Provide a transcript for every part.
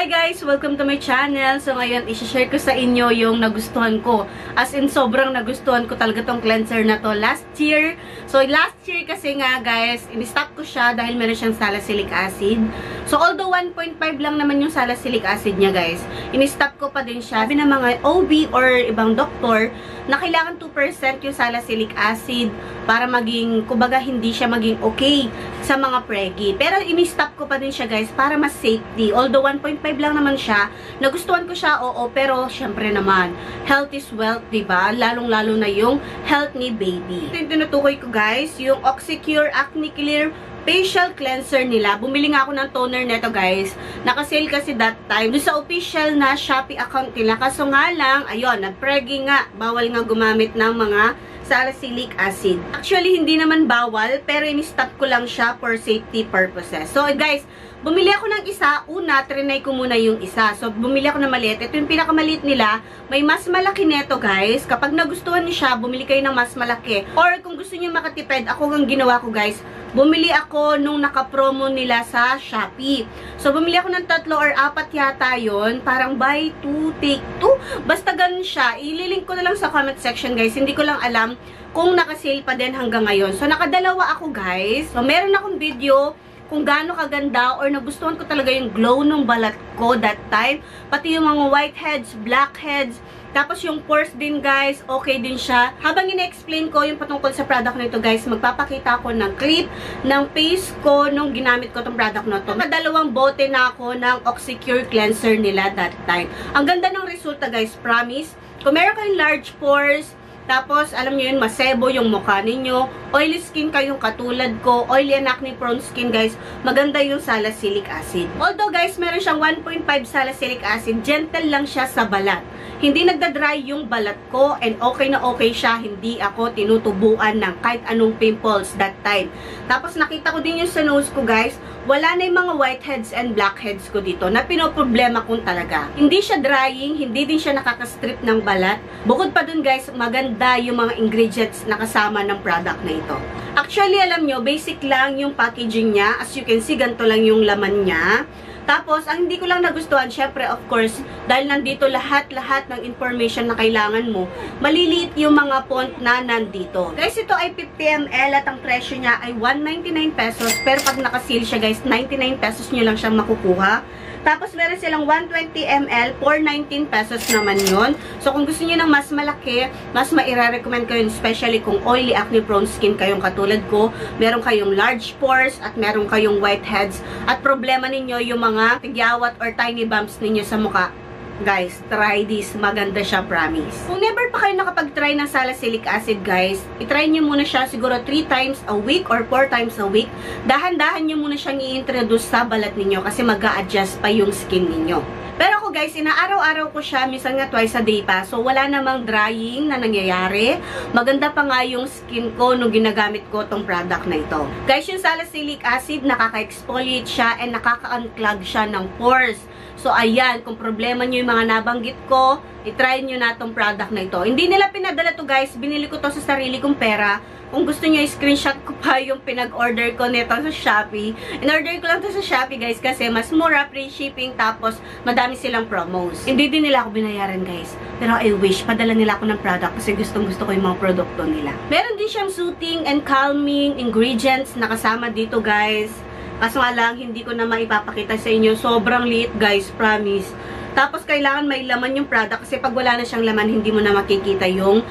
Hi guys! Welcome to my channel. So ngayon, i-share ko sa inyo yung nagustuhan ko. As in, sobrang nagustuhan ko talaga tong cleanser na to last year. So last year kasi nga guys, in-stop ko siya dahil meron siyang salicylic acid. So although 1.5 lang naman yung salicylic acid niya guys, in-stop ko pa din siya. Sabi ng mga OB or ibang doktor na kailangan 2% yung salicylic acid para maging, kumbaga hindi siya maging okay sa mga pregi. Pero in-stop ko pa din siya guys para mas safety. Although 1.5 lang naman siya, nagustuhan ko siya, oo, pero syempre naman, health is wealth, diba? Lalong-lalo na yung health ni baby. Ito yung tinutukoy ko guys, yung Oxycure Acne Clear facial cleanser nila. Bumili nga ako ng toner neto guys. Naka-sale kasi that time doon sa official na Shopee account nila. Kaso nga lang, ayun, nag-pregi nga. Bawal nga gumamit ng mga salicylic acid. Actually, hindi naman bawal, pero in-stop ko lang siya for safety purposes. So guys, bumili ako ng isa. Una, trinay ko muna yung isa. So, bumili ako ng maliit. Ito yung pinakamaliit nila. May mas malaki neto, guys. Kapag nagustuhan niyo siya, bumili kayo ng mas malaki. Or, kung gusto niyo makatipid, ako ang ginawa ko, guys. Bumili ako nung naka-promo nila sa Shopee. So, bumili ako ng 3 or 4 yata yon. Parang buy 2, take 2. Basta ganun siya. Ililink ko na lang sa comment section, guys. Hindi ko lang alam kung naka-sale pa din hanggang ngayon. So, nakadalawa ako, guys. So, meron akong video kung gaano kaganda or nagustuhan ko talaga yung glow ng balat ko that time. Pati yung mga whiteheads, blackheads, tapos yung pores din guys, okay din siya. Habang ina-explain ko yung patungkol sa product na ito guys, magpapakita ko ng clip ng face ko nung ginamit ko tong product na to. Nakadalawang bote na ako ng Oxycure cleanser nila that time. Ang ganda ng resulta guys, promise. Kung meron kayong large pores, tapos, alam nyo yun, masebo yung mukha ninyo. Oily skin kayong katulad ko. Oily and acne prone skin, guys. Maganda yung salicylic acid. Although, guys, meron siyang 1.5 salicylic acid. Gentle lang siya sa balat. Hindi nagda-dry yung balat ko. And okay na okay siya. Hindi ako tinutubuan ng kahit anong pimples that time. Tapos, nakita ko din yung sa nose ko, guys. Wala na yung mga whiteheads and blackheads ko dito na pinoproblema ko talaga. Hindi siya drying, hindi din siya nakaka-strip ng balat. Bukod pa dun guys, maganda yung mga ingredients na kasama ng product na ito. Actually, alam nyo, basic lang yung packaging niya. As you can see, ganito lang yung laman niya. Tapos, ang hindi ko lang nagustuhan, syempre, of course, dahil nandito lahat-lahat ng information na kailangan mo, maliliit yung mga font na nandito. Guys, ito ay 50 ml at ang presyo niya ay 199 pesos. Pero pag naka-seal siya, guys, 99 pesos nyo lang siyang makukuha. Tapos, meron silang 120 ml for 19 pesos naman yun. So, kung gusto niyo ng mas malaki, mas maire-recommend ko yun, especially kung oily acne prone skin kayong katulad ko, meron kayong large pores, at meron kayong whiteheads, at problema ninyo yung mga tigyawat or tiny bumps ninyo sa mukha. Guys, try this. Maganda siya, promise. Kung never pa kayo nakapag-try ng salicylic acid, guys, itry nyo muna siya siguro 3 times a week or 4 times a week. Dahan-dahan nyo muna siyang i-introduce sa balat ninyo kasi mag-a-adjust pa yung skin ninyo. Pero ako guys, inaaraw-araw ko siya, minsan nga twice a day pa. So, wala namang drying na nangyayari. Maganda pa nga yung skin ko nung ginagamit ko tong product na ito. Guys, yung salicylic acid, nakaka-exfoliate siya and nakaka-unclog siya ng pores. So, ayan, kung problema nyo yung mga nabanggit ko, itry nyo na tong product na ito. Hindi nila pinadala to guys, binili ko to sa sarili kong pera. Kung gusto nyo, screenshot ko pa yung pinag-order ko nito sa Shopee. In-order ko lang to sa Shopee guys kasi mas mura, free shipping, tapos madami silang promos. Hindi din nila ako binayaran guys. Pero I wish, padala nila ako ng product kasi gustong-gusto ko yung mga produkto nila. Meron din siyang soothing and calming ingredients na kasama dito guys. Kaso nga lang, hindi ko na maipapakita sa inyo. Sobrang liit guys, promise. Tapos, kailangan may laman yung product kasi pag wala na siyang laman, hindi mo na makikita yung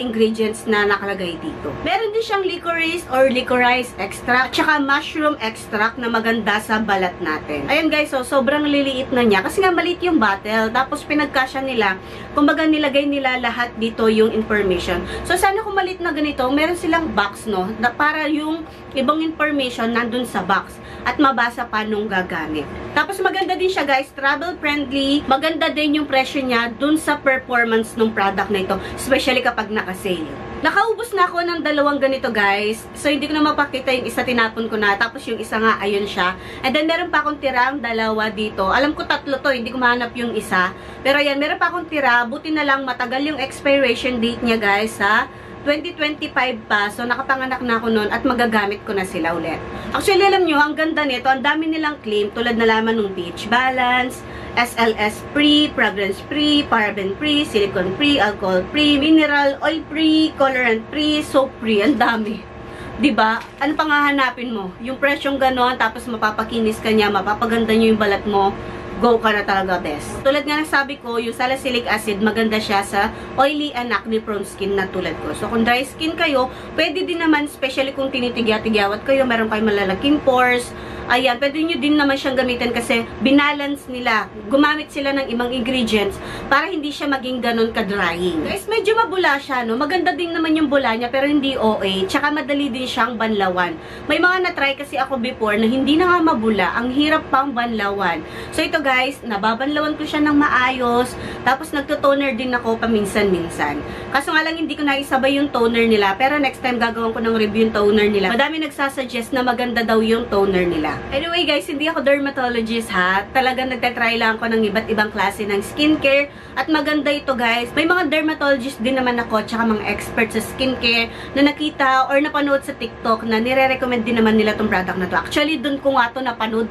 ingredients na nakalagay dito. Meron din siyang licorice or licorice extract, tsaka mushroom extract na maganda sa balat natin. Ayan guys, so sobrang liliit na niya kasi nga maliit yung bottle. Tapos, pinagkasya nila, kumbaga nilagay nila lahat dito yung information. So, sana kung maliit na ganito, meron silang box, no? Na para yung ibang information nandun sa box at mabasa pa nung gagamit. Tapos, maganda din siya guys, travel friendly. Maganda din yung presyo niya dun sa performance ng product na ito. Especially kapag naka-sale. Nakaubos na ako ng 2 ganito guys. So, hindi ko na mapakita yung isa, tinapon ko na. Tapos, yung isa nga, ayun siya. And then, meron pa akong tirang 2 dito. Alam ko 3 to, hindi ko mahanap yung isa. Pero, ayan, meron pa akong tira. Buti na lang, matagal yung expiration date niya guys, ha? 2025 pa. So, nakapanganak na ako noon at magagamit ko na sila ulit. Actually, alam nyo, ang ganda nito. Ang dami nilang claim tulad na laman ng pH balance, SLS-free, fragrance-free, paraben-free, silicone-free, alcohol-free, mineral oil-free, colorant-free, soap-free. Ang dami. Diba? Ano pang hahanapin mo? Yung presyong ganon, tapos mapapakinis ka niya, mapapaganda niyo yung balat mo, go ka na talaga, best. Tulad nga ng sabi ko, yung salicylic acid, maganda siya sa oily and acne-prone skin na tulad ko. So, kung dry skin kayo, pwede din naman, especially kung tinitigya-tigyawat kayo, meron kayong malalaking pores, ayan, pwede nyo din naman siyang gamitin kasi binalance nila. Gumamit sila ng ibang ingredients para hindi siya maging ganun ka-drying. Guys, medyo mabula siya, no? Maganda din naman yung bula niya, pero hindi OA. Tsaka madali din siyang banlawan. May mga na-try kasi ako before na hindi na nga mabula. Ang hirap pang banlawan. So, ito guys, nababanlawan ko siya ng maayos. Tapos, nagto-toner din ako paminsan-minsan. Kaso nga lang, hindi ko naisabay yung toner nila. Pero next time, gagawin ko ng review yung toner nila. Madami nagsasuggest na maganda daw yung toner nila. Anyway guys, hindi ako dermatologist ha. Talagang nagtatry lang ako ng iba't ibang klase ng skincare. At maganda ito guys. May mga dermatologist din naman ako, tsaka mga experts sa skincare na nakita or napanood sa TikTok na nire-recommend din naman nila tong product na to. Actually, dun ko nga to napanood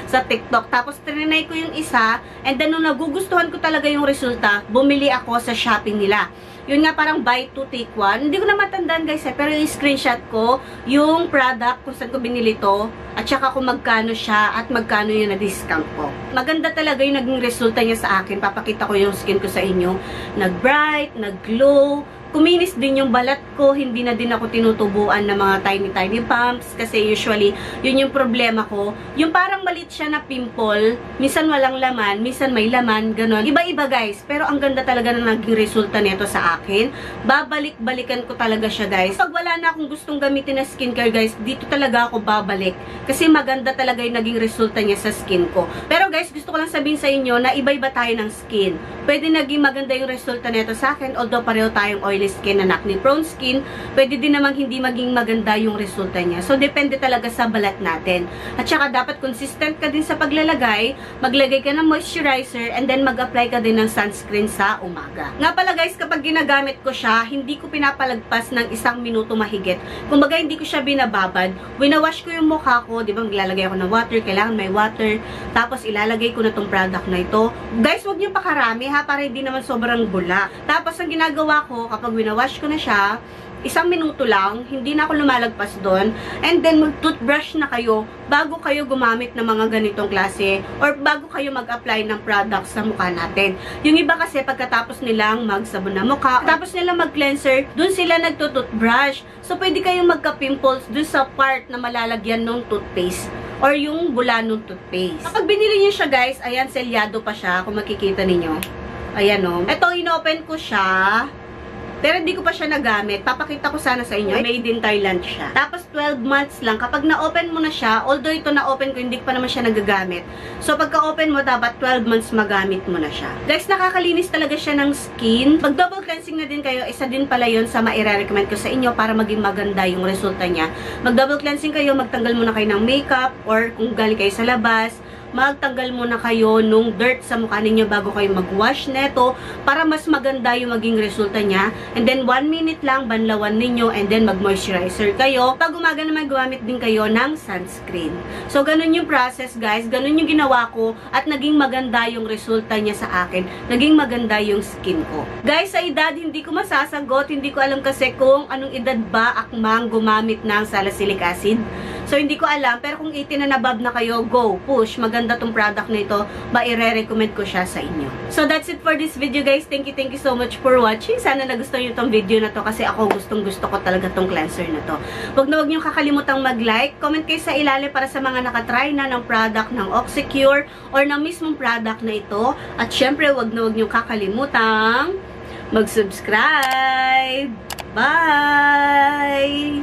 sa TikTok. Tapos, trinay ko yung isa. And then, nung nagugustuhan ko talaga yung resulta, bumili ako sa shopping nila. Yun nga, parang buy 2, take 1. Hindi ko na matandaan guys pero yung screenshot ko, yung product kung saan ko binili to, at saka kung magkano siya, at magkano yung na-discount ko. Maganda talaga yung naging resulta niya sa akin. Papakita ko yung skin ko sa inyo. Nag-bright, nag-glow, kuminis din yung balat ko, hindi na din ako tinutubuan ng mga tiny pumps kasi usually, yun yung problema ko. Yung parang malit siya na pimple, minsan walang laman, minsan may laman, ganon. Iba-iba guys, pero ang ganda talaga na naging resulta nito sa akin. Babalik-balikan ko talaga siya guys. Pag wala na akong gustong gamitin na skincare guys, dito talaga ako babalik. Kasi maganda talaga yung naging resulta niya sa skin ko. Pero guys, gusto ko lang sabihin sa inyo na iba-iba tayo ng skin. Pwede naging maganda yung resulta nito sa akin, although pareho tayong oily skin na acne-prone skin, pwede din namang hindi maging maganda yung resulta niya. So, depende talaga sa balat natin. At saka, dapat consistent ka din sa paglalagay, maglagay ka ng moisturizer, and then mag-apply ka din ng sunscreen sa umaga. Nga pala guys, kapag ginagamit ko siya, hindi ko pinapalagpas ng 1 minuto mahigit. Kumbaga, hindi ko siya binababad. Winawash ko yung mukha ko, di ba, maglalagay ako ng water, kailangan may water, tapos ilalagay ko na tong product na ito. Guys, huwag niyo pakarami ha, para hindi naman sobrang bula. Tapos, ang ginagawa ko, kapag winawash ko na siya, 1 minuto lang, hindi na ako lumalagpas doon, and then mag-toothbrush na kayo bago kayo gumamit ng mga ganitong klase or bago kayo mag-apply ng products sa mukha natin. Yung iba kasi pagkatapos nilang magsabon na mukha, tapos nilang mag-cleanser, doon sila nagto-toothbrush. So, pwede kayong magka-pimples doon sa part na malalagyan ng toothpaste or yung bula ng toothpaste. Kapag binili niyo siya guys, ayan, selyado pa siya, kung makikita ninyo. Ayan o. Ito, inopen ko siya. Pero hindi ko pa siya nagamit. Papakita ko sana sa inyo. Made in Thailand siya. Tapos 12 months lang. Kapag na-open mo na siya, although ito na-open ko, hindi pa naman siya nagagamit. So, pagka-open mo, dapat 12 months magamit mo na siya. Guys, nakakalinis talaga siya ng skin. Pag double cleansing na din kayo, isa din pala yun sa maire-recommend ko sa inyo para maging maganda yung resulta niya. Mag-double cleansing kayo, magtanggal muna kayo ng makeup or kung galing kayo sa labas, magtanggal muna kayo nung dirt sa mukha ninyo bago kayo mag-wash neto para mas maganda yung maging resulta niya. And then 1 minute lang banlawan ninyo and then mag-moisturizer kayo. Pag umaga naman gumamit din kayo ng sunscreen. So ganun yung process guys, ganun yung ginawa ko at naging maganda yung resulta niya sa akin. Naging maganda yung skin ko. Guys, sa edad hindi ko masasagot, hindi ko alam kasi kung anong edad ba akmang gumamit ng salicylic acid. So hindi ko alam, pero kung 18 na nabab na kayo, go, push, maganda tong product na ito, maire-recommend ko siya sa inyo. So that's it for this video guys. Thank you so much for watching. Sana nagustuhan nyo tong video na to kasi ako gustong-gusto ko talaga tong cleanser na to. Huwag na huwag nyo kakalimutang mag-like, comment kayo sa ilalim para sa mga nakatry na ng product ng Oxycure or ng mismong product na ito. At syempre, huwag na huwag nyo kakalimutang mag-subscribe. Bye!